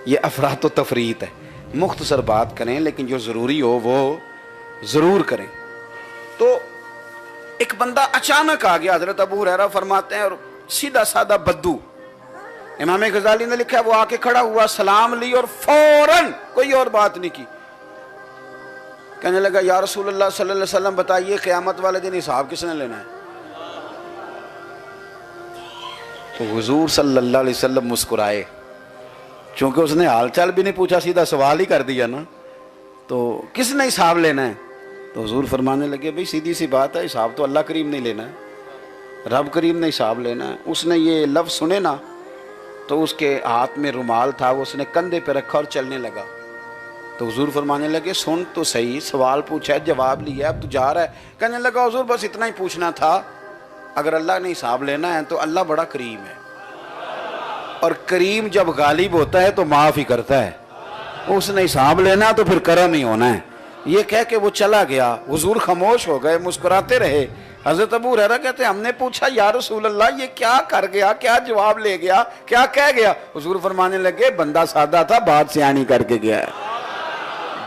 ये अफरात व तफरीत है। मुख्तसर बात करें लेकिन जो ज़रूरी हो वो ज़रूर करें। तो एक बंदा अचानक आ गया, हज़रत अबू हुरैरा फरमाते हैं, और सीधा साधा बद्दू, इमाम गज़ाली ने लिखा है, वो आके खड़ा हुआ, सलाम ली और फौरन, कोई और बात नहीं की, कहने लगा या रसूलल्लाह सल्लल्लाहु अलैहि वसल्लम बताइए क़यामत वाले दिन हिसाब किसने लेना है? तो हुजूर सल्लल्लाहु अलैहि वसल्लम मुस्कुराए, क्योंकि उसने हालचाल भी नहीं पूछा, सीधा सवाल ही कर दिया ना, तो किसने हिसाब लेना है? तो हुजूर फरमाने लगे, भाई सीधी सी बात है, हिसाब तो अल्लाह करीम ने लेना है, रब करीम ने हिसाब लेना है। उसने ये लफ्ज़ सुने ना, तो उसके हाथ में रुमाल था, वो उसने कंधे पे रखा और चलने लगा। तो हुजूर फरमाने लगे, सुन तो सही, सवाल पूछा है, जवाब लिया, अब तू जा रहा है। कहने लगा, हुजूर बस इतना ही पूछना था, अगर अल्लाह ने हिसाब लेना है तो अल्लाह बड़ा करीम है, और करीम जब गालिब होता है तो माफ़ ही करता है, उसने हिसाब लेना तो फिर करम ही होना है। ये कह के वो चला गया। हुजूर खामोश हो गए, मुस्कुराते रहे। हज़रत अबू हुरैरा कहते, हमने पूछा या रसूल अल्लाह ये क्या कर गया, क्या जवाब ले गया, क्या कह गया? हुजूर फरमाने लगे, बंदा सादा था, बात सियानी करके गया है,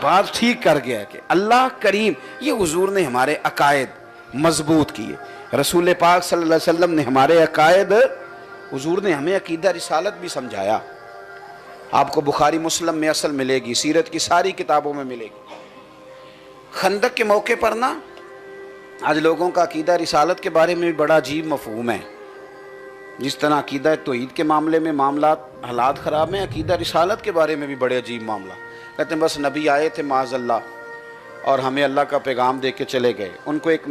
बात ठीक कर गया कि अल्लाह करीम। ये हुजूर ने हमारे अकायद मजबूत किए, रसूल पाक सल्लल्लाहु अलैहि वसल्लम ने हमारे अकायद, हुजूर ने हमें अकीदा रिसालत भी समझाया। आपको बुखारी मुस्लिम में असल मिलेगी, सीरत की सारी किताबों में मिलेगी। खंदक के मौके पर ना, आज लोगों का अकीदा रिसालत के बारे में भी बड़ा अजीब मफहूम है। जिस तरह अकीदा तौहीद के मामले में मामलात हालात ख़राब हैं, अकीदा रिसालत के बारे में भी बड़े अजीब मामला। कहते हैं बस नबी आए थे माज़अल्लाह, और हमें अल्लाह का पैगाम दे के चले गए, उनको एक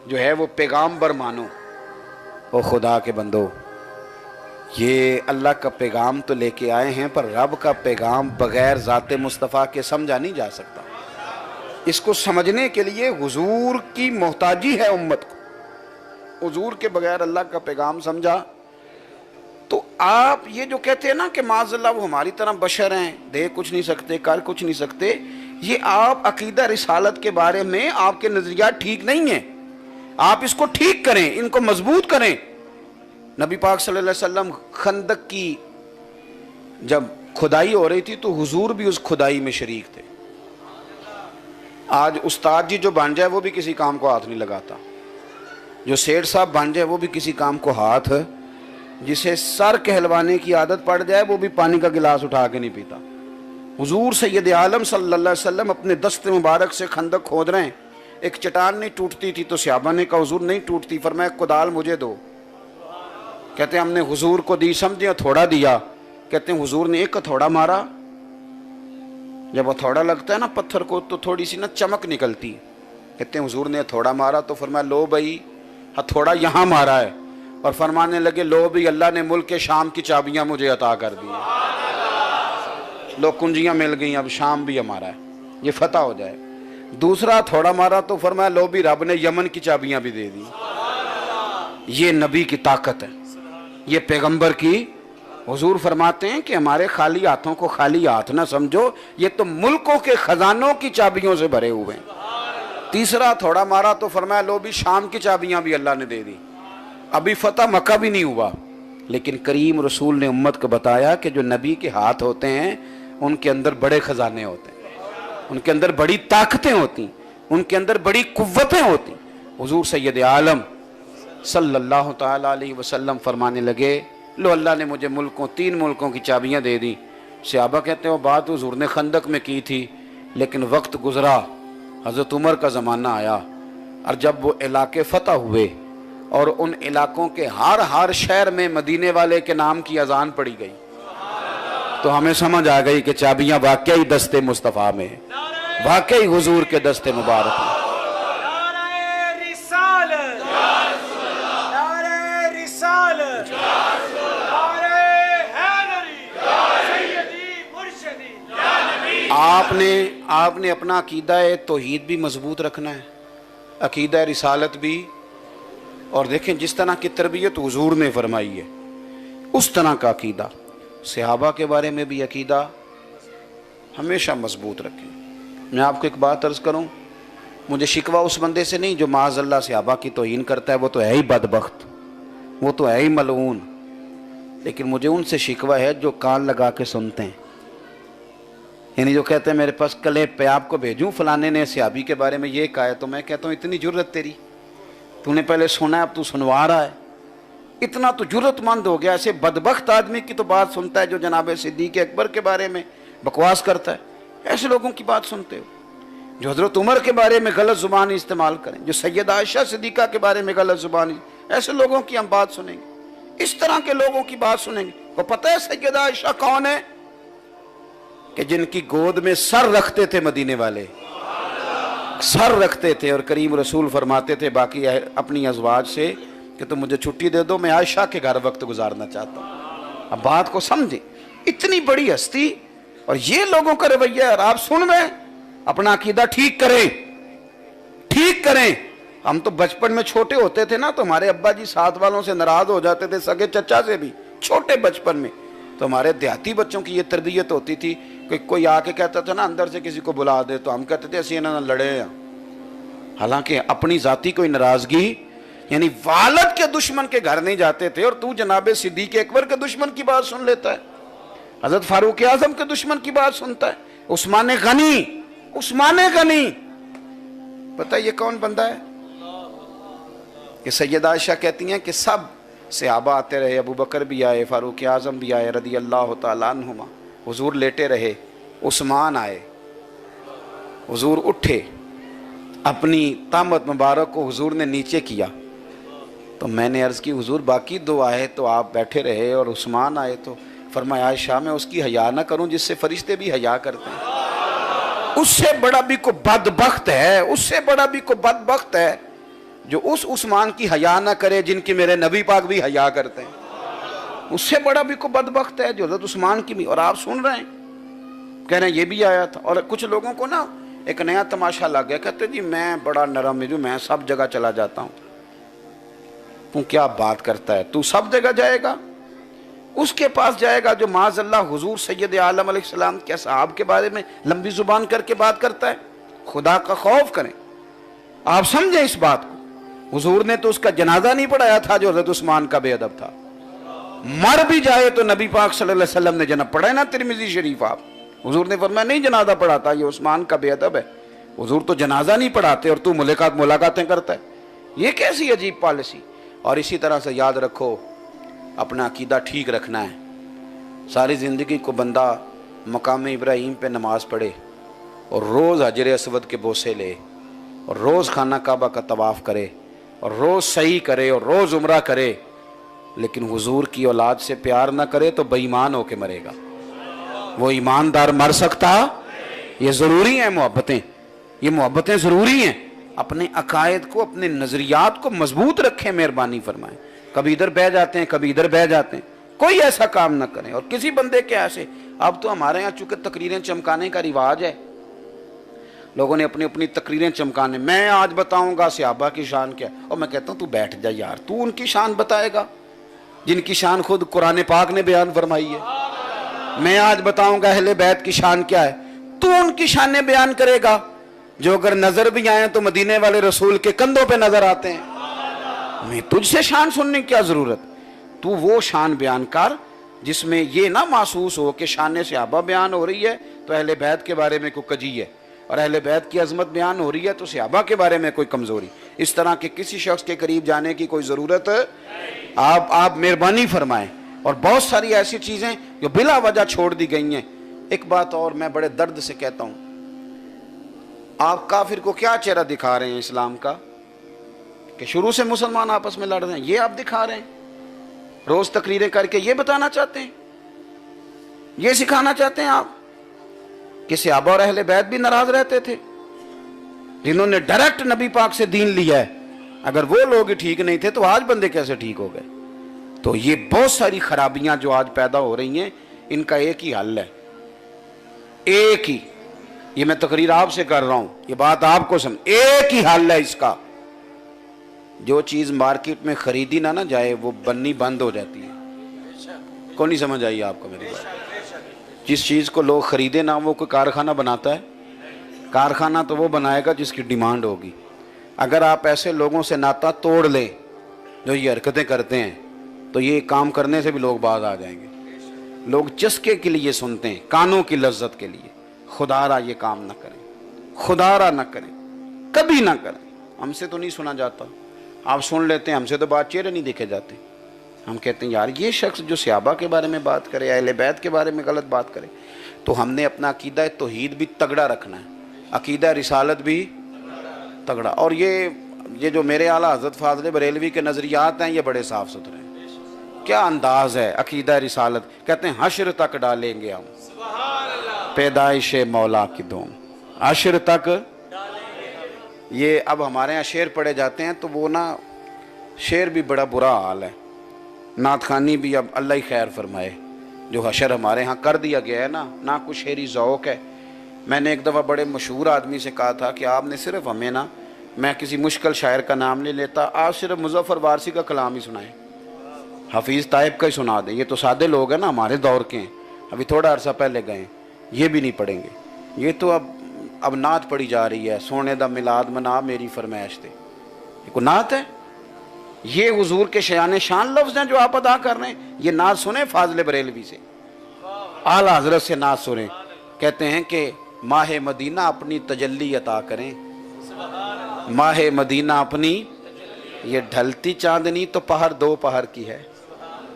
जो है वो पैगाम्बर मानो। ओ खुदा के बंदो, ये अल्लाह का पैगाम तो लेके आए हैं, पर रब का पैगाम बग़ैर ज़ाते मुस्तफ़ा के समझा नहीं जा सकता। इसको समझने के लिए हुजूर की मोहताजी है उम्मत को, हुजूर के बगैर अल्लाह का पैगाम समझा। तो आप ये जो कहते हैं ना कि माज़अल्लाह वो हमारी तरह बशर हैं, देख कुछ नहीं सकते, कर कुछ नहीं सकते, ये आप अकीदा रिसालत के बारे में आपके नज़रिया ठीक नहीं है। आप इसको ठीक करें, इनको मजबूत करें। नबी पाक सल्लल्लाहु अलैहि वसल्लम खंदक की जब खुदाई हो रही थी तो हुजूर भी उस खुदाई में शरीक थे। आज उस्ताद जी जो बन जाए वो भी किसी काम को हाथ नहीं लगाता, जो सेठ साहब बन जाए वो भी किसी काम को हाथ, जिसे सर कहलवाने की आदत पड़ जाए वो भी पानी का गिलास उठा के नहीं पीता। हुजूर सैयद आलम सल्लल्लाहु अलैहि वसल्लम अपने दस्ते मुबारक से खंदक खोद रहे हैं, एक चट्टान नहीं टूटती थी, तो सहाबा ने कहा हुजूर नहीं टूटती, फरमाया कुदाल मुझे दो। कहते हैं हमने हुजूर को दी, समझे थोड़ा दिया। कहते हैं हुजूर ने एक हथौड़ा मारा, जब हथौड़ा लगता है ना पत्थर को तो थोड़ी सी ना चमक निकलती। कहते हैं हुजूर ने हथौड़ा मारा तो फरमाया लो भाई हथौड़ा यहाँ मारा है, और फरमाने लगे लो भी अल्लाह ने मुल्क के शाम की चाबियाँ मुझे अता कर दी, लो कुंजियाँ मिल गई, अब शाम भी हमारा है, ये फतह हो जाए। दूसरा हथौड़ा मारा तो फरमाया लो भी रब ने यमन की चाबियाँ भी दे दी। ये नबी की ताकत है, ये पैगंबर की। हुजूर फरमाते हैं कि हमारे खाली हाथों को खाली हाथ ना समझो, ये तो मुल्कों के खजानों की चाबियों से भरे हुए हैं। तीसरा थोड़ा मारा तो फरमाया लो भी शाम की चाबियां भी अल्लाह ने दे दी। अभी फतह मक्का भी नहीं हुआ, लेकिन करीम रसूल ने उम्मत को बताया कि जो नबी के हाथ होते हैं उनके अंदर बड़े खजाने होते हैं, उनके अंदर बड़ी ताकतें होती, उनके अंदर बड़ी कुव्वतें होती। हुजूर सैयद आलम सल्लल्लाहु ताला अलैहि वसल्लम फरमाने लगे लो अल्लाह ने मुझे मुल्कों, 3 मुल्कों की चाबियां दे दी। सहाबा कहते हैं वो बात हुजूर ने खंदक में की थी, लेकिन वक्त गुजरा, हज़रत उमर का ज़माना आया, और जब वो इलाके फ़तह हुए और उन इलाकों के हर शहर में मदीने वाले के नाम की अजान पड़ी गई, तो हमें समझ आ गई कि चाबियां वाकई दस्ते मुस्तफ़ा में है, वाकई हुजूर के दस्ते मुबारक में। आपने अपना अकीदा तौहीद भी मजबूत रखना है, अकीदा रिसालत भी। और देखें जिस तरह की तरबियत हुजूर ने फरमाई है उस तरह का अकीदा, सहाबा के बारे में भी अकीदा हमेशा मजबूत रखें। मैं आपको एक बात अर्ज़ करूं, मुझे शिकवा उस बंदे से नहीं जो माज़अल्लाह सहाबा की तौहीन करता है, वो तो है ही बदबख्त, वो तो है ही मलऊन, लेकिन मुझे उनसे शिकवा है जो कान लगा के सुनते हैं। यानी जो कहते हैं मेरे पास क्लिप पे आपको भेजूं फलाने ने सहाबी के बारे में ये कहा है, तो मैं कहता हूँ इतनी जुर्रत तेरी, तूने पहले सुना है अब तू सुनवा रहा है, इतना तो जुर्रतमंद हो गया। ऐसे बदबख्त आदमी की तो बात सुनता है जो जनाब सिद्दीक अकबर के बारे में बकवास करता है, ऐसे लोगों की बात सुनते हो। जो हजरत उमर के बारे में गलत जुबान इस्तेमाल करें, जो सैयदा आयशा सिद्दीका के बारे में गलत जुबान, ऐसे लोगों की हम बात सुनेंगे, इस तरह के लोगों की बात सुनेंगे। तो पता है सैयदा आयशा कौन है? कि जिनकी गोद में सर रखते थे मदीने वाले, सर रखते थे, और करीम रसूल फरमाते थे बाकी अपनी अज़वाज से कि तुम मुझे छुट्टी दे दो, मैं आयशा के घर वक्त गुजारना चाहता हूँ। अब बात को समझे, इतनी बड़ी हस्ती और ये लोगों का रवैया। और आप सुन रहे हैं, अपना अकीदा ठीक करें, ठीक करें। हम तो बचपन में छोटे होते थे ना, तो हमारे अब्बा जी साथ वालों से नाराज हो जाते थे, सगे चचा से भी, छोटे बचपन में। तो हमारे देहाती बच्चों की ये तरबियत होती थी कि कोई आके कहता था ना अंदर से किसी को बुला दे, तो हम कहते थे ऐसे ना लड़े हैं। हालांकि अपनी जाति कोई नाराजगी, यानी वालद के दुश्मन के घर नहीं जाते थे, और तू जनाबे सिद्दीक अकबर के दुश्मन की बात सुन लेता है, हजरत फारूक आजम के दुश्मन की बात सुनता है, उस्मान गनी, उस्मान गनी। पता ये कौन बंदा है? कि सैयदा आयशा कहती हैं कि सब सहाबा आते रहे, अबू बकर भी आए, फारूक आजम भी आए रदी अल्लाह तआला अन्हुमा, हुजूर लेटे रहे, उस्मान आए, हुजूर उठे, अपनी तामत मुबारक को हुजूर ने नीचे किया, तो मैंने अर्ज़ की हुजूर बाकी दो आए तो आप बैठे रहे और उस्मान आए, तो फरमाया आयशा मैं उसकी हया ना करूं जिससे फरिश्ते भी हया करते हैं। उससे बड़ा भी को बदबख्त है, उससे बड़ा भी को बदबख्त है जो उस उस्मान की हया ना करे जिनकी मेरे नबी पाक भी हया करते हैं। उससे बड़ा भी को बदबख्त है जो हज़रत उस्मान की भी। और आप सुन रहे हैं, कह रहे हैं ये भी आया था। और कुछ लोगों को ना एक नया तमाशा लग गया, कहते जी मैं बड़ा नरम हूँ, मैं सब जगह चला जाता हूँ। तू क्या बात करता है? तू सब जगह जाएगा? उसके पास जाएगा जो माज़अल्लाह हुजूर सैयद आलम अलैहिस्सलाम के असहाब के बारे में लंबी जुबान करके बात करता है। खुदा का खौफ करें, आप समझें इस बात को। हुजूर ने तो उसका जनाजा नहीं पढ़ाया था जो हज़रत उस्मान का बेअदब था। मर भी जाए तो नबी पाक सल्लल्लाहु अलैहि वसल्लम ने जनाजा पढ़ा है ना, तिरमिज़ी शरीफ। आप हुजूर ने फरमाया नहीं जनाजा पढ़ाता, ये उस्मान का बेअदब है। हुजूर तो जनाजा नहीं पढ़ाते और तू मुलाकातें करता है। ये कैसी अजीब पॉलिसी। और इसी तरह से याद रखो, अपना अकीदा ठीक रखना है। सारी ज़िंदगी को बंदा मकाम इब्राहीम पे नमाज पढ़े और रोज़ हजर असवद के बोसे ले और रोज़ खाना काबा का तवाफ़ करे और रोज़ सही करे और रोज़ उम्रा करे, लेकिन हुजूर की औलाद से प्यार ना करे तो बेईमान होके मरेगा। वो ईमानदार मर सकता? ये ज़रूरी है मोहब्बतें, ये मोहब्बतें ज़रूरी हैं। अपने अकायद को, अपने नज़रियात को मजबूत रखें, मेहरबानी फरमाएं। कभी इधर बह जाते हैं, कभी इधर बह जाते हैं। कोई ऐसा काम ना करें। और किसी बंदे के ऐसे, अब तो हमारे यहाँ चूंकि तकरीरें चमकाने का रिवाज है, लोगों ने अपनी अपनी तकरीरें चमकाने, मैं आज बताऊंगा सहाबा की शान क्या। और मैं कहता हूँ तू बैठ जा यार, तू उनकी शान बताएगा जिनकी शान खुद कुरान पाक ने बयान फरमाई है। मैं आज बताऊंगा अहले बैत की शान क्या है, तू उनकी शानें बयान करेगा जो अगर नजर भी आए तो मदीने वाले रसूल के कंधों पे नजर आते हैं। मैं तुझसे शान सुनने की क्या जरूरत? तू वो शान बयान कर जिसमें ये ना महसूस हो कि शान सहाबा बयान हो रही है तो अहले बैत के बारे में कोई कजी है, और अहले बैत की अजमत बयान हो रही है तो सहाबा के बारे में कोई कमजोरी। इस तरह के किसी शख्स के करीब जाने की कोई जरूरत आप मेहरबानी फरमाएं। और बहुत सारी ऐसी चीजें जो बिला वजह छोड़ दी गई हैं। एक बात और मैं बड़े दर्द से कहता हूं, आप काफिर को क्या चेहरा दिखा रहे हैं इस्लाम का कि शुरू से मुसलमान आपस में लड़ रहे हैं, ये आप दिखा रहे हैं। रोज तकरीरें करके ये बताना चाहते हैं, ये सिखाना चाहते हैं आप कि सहाबा और अहले बैत भी नाराज रहते थे जिन्होंने डायरेक्ट नबी पाक से दीन लिया है। अगर वो लोग ठीक नहीं थे तो आज बंदे कैसे ठीक हो गए? तो ये बहुत सारी खराबियां जो आज पैदा हो रही हैं, इनका एक ही हल है, एक ही। ये मैं तकरीर आपसे कर रहा हूं, ये बात आपको समझ, एक ही हल है इसका। जो चीज मार्केट में खरीदी ना जाए वो बननी बंद हो जाती है। कौन नहीं समझ आई आपको मेरी बात? जिस चीज को लोग खरीदे ना वो कोई कारखाना बनाता है? कारखाना तो वो बनाएगा जिसकी डिमांड होगी। अगर आप ऐसे लोगों से नाता तोड़ ले जो ये हरकतें करते हैं, तो ये काम करने से भी लोग बाज आ जाएंगे। लोग चस्के के लिए सुनते हैं, कानों की लज्जत के लिए। खुदारा ये काम ना करें, खुदारा ना करें, कभी ना करें। हमसे तो नहीं सुना जाता, आप सुन लेते हैं, हमसे तो बात चेहरे नहीं देखे जाते। हम कहते हैं यार ये शख्स जो सहाबा के बारे में बात करे, अहले बैत के बारे में गलत बात करे। तो हमने अपना अकीदा तौहीद भी तगड़ा रखना है, अकीदा रिसालत भी तगड़ा। और ये जो मेरे आला हज़रत फाज़िल बरेलवी के नज़रियात हैं, ये बड़े साफ़ सुथरे हैं। क्या अंदाज़ है अकीदा रिसालत, कहते हैं हश्र तक डालेंगे हम पैदाइश मौला की दूम, हश्र तक। ये अब हमारे यहाँ शेर पढ़े जाते हैं, तो वो ना शेर भी बड़ा बुरा हाल है, नात खानी भी अब अल्लाह ही खैर फरमाए। जो हशर हमारे यहाँ कर दिया गया है ना कुछ शेरी ज़ौक़ है। मैंने एक दफ़ा बड़े मशहूर आदमी से कहा था कि आपने सिर्फ हमें ना, मैं किसी मुश्किल शायर का नाम नहीं लेता, आप सिर्फ मुज़फ़्फ़र वारसी का कलाम ही सुनाएं, हफीज़ ताइब का ही सुना दें। ये तो सादे लोग हैं ना, हमारे दौर के हैं, अभी थोड़ा अर्सा पहले गए, ये भी नहीं पढ़ेंगे। ये तो अब नात पढ़ी जा रही है, सोने दा मिलाद मना मेरी फरमाइश थे, ये को नात है। ये हुजूर के शयान शान लफ्ज़ हैं जो आप अदा कर रहे हैं। ये नात सुने फाज़िल बरेलवी से, आला हज़रत से नात सुने। कहते हैं कि माह मदीना अपनी तजल्ली अता करें, माह मदीना अपनी, ये ढलती चांदनी तो पहर दो पहर की है।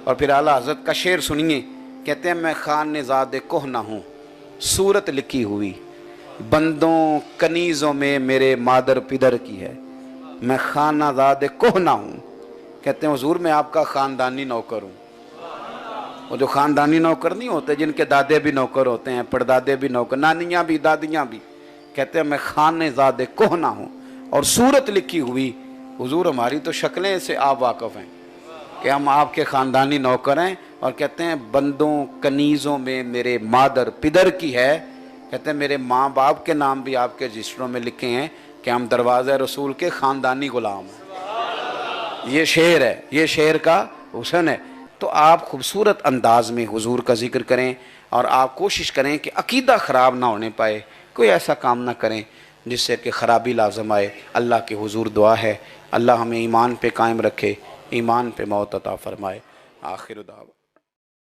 और फिर आला हज़रत का शेर सुनिए, कहते हैं मैं खानेज़ादे कोहना हूँ, सूरत लिखी हुई बंदों कनीज़ों में मेरे मादर पिदर की है। मैं खानाज़ादे कोहना हूँ, कहते हैं हुजूर मैं आपका ख़ानदानी नौकर हूँ। वो जो ख़ानदानी नौकर नहीं होते, जिनके दादे भी नौकर होते हैं, परदादे भी नौकर, नानियाँ भी दादियाँ भी, कहते हैं मैं खानेज़ादे कोहना हूँ और सूरत लिखी हुई। हुजूर हमारी तो शक्लें से आप वाक़फ़ हैं कि हम आपके ख़ानदानी नौकर हैं। और कहते हैं बंदों कनीज़ों में मेरे मादर पिदर की है, कहते हैं मेरे माँ बाप के नाम भी आपके रजिस्टरों में लिखे हैं कि हम दरवाज़ा रसूल के ख़ानदानी ग़ुलाम हैं। ये शेर है, ये शेर का हुस्न है। तो आप खूबसूरत अंदाज में हुजूर का जिक्र करें और आप कोशिश करें कि अकीदा ख़राब ना होने पाए, कोई ऐसा काम ना करें जिससे कि ख़राबी लाज़म आए। अल्लाह के हुजूर दुआ है, अल्लाह हमें ईमान पे कायम रखे, ईमान पे मौत अता फ़रमाए। आखिर दावा।